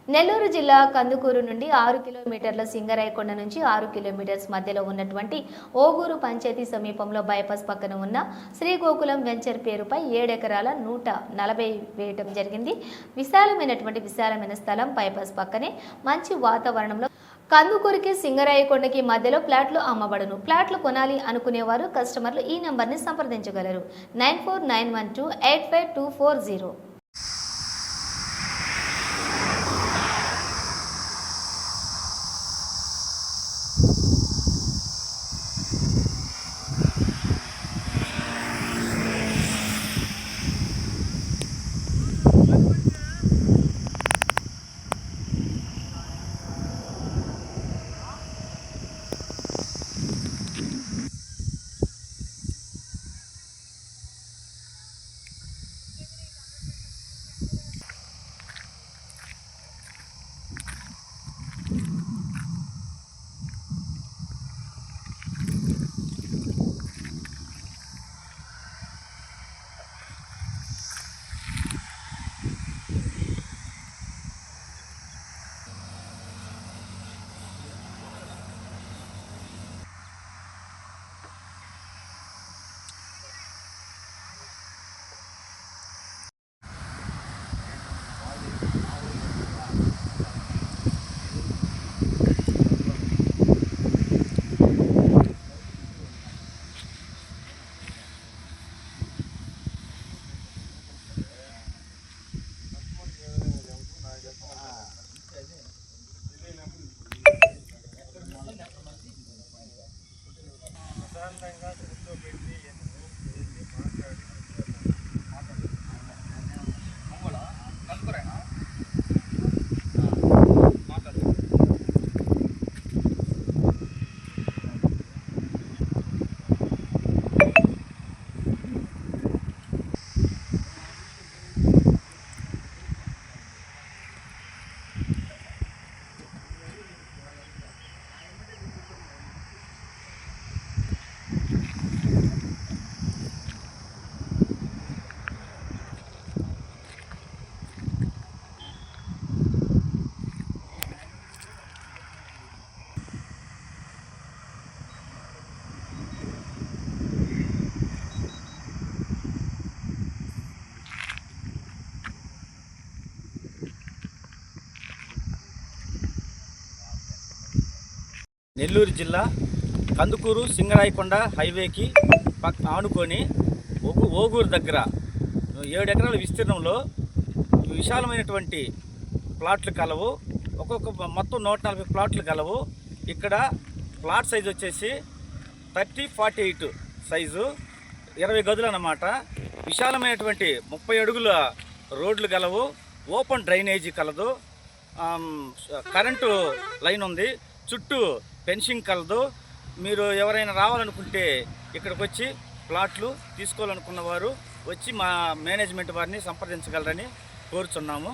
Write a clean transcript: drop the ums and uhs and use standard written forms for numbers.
నెల్లూరు జిల్లా కందుకూరు నుండి 6 కిలోమీటర్ల సింగరాయకొండ నుంచి 6 కిలోమీటర్స్ మధ్యలో ఉన్నటువంటి ఓగూరు పంచాయతీ సమీపంలో బైపాస్ పక్కన ఉన్న శ్రీగోకులం వెంచర్ పేరుపై 7 ఎకరాల 140 వేయటం జరిగింది. విశాలమైన స్థలం, బైపాస్ పక్కనే మంచి వాతావరణంలో కందుకూరుకి సింగరాయకొండకి మధ్యలో ప్లాట్లు అమ్మబడును. ప్లాట్లు కొనాలి అనుకునేవారు కస్టమర్లు ఈ నంబర్ని సంప్రదించగలరు. 9491285240. నెల్లూరు జిల్లా కందుకూరు సింగరాయకొండ హైవేకి ఆనుకొని ఓగూరు దగ్గర 7 ఎకరాల విస్తీర్ణంలో విశాలమైనటువంటి ప్లాట్లు కలవు. మొత్తం 140 ప్లాట్లు కలవు. ఇక్కడ ప్లాట్ సైజు వచ్చేసి 30-48 సైజు, 20 గదులు అన్నమాట. విశాలమైనటువంటి 30 అడుగుల రోడ్లు కలవు. ఓపెన్ డ్రైనేజీ కలదు. కరెంటు లైన్ ఉంది. చుట్టూ ఫెన్సింగ్ కలదు. మీరు ఎవరైనా రావాలనుకుంటే ఇక్కడికి వచ్చి ప్లాట్లు తీసుకోవాలనుకున్న వారు వచ్చి మా మేనేజ్మెంట్ వారిని సంప్రదించగలరని కోరుచున్నాము.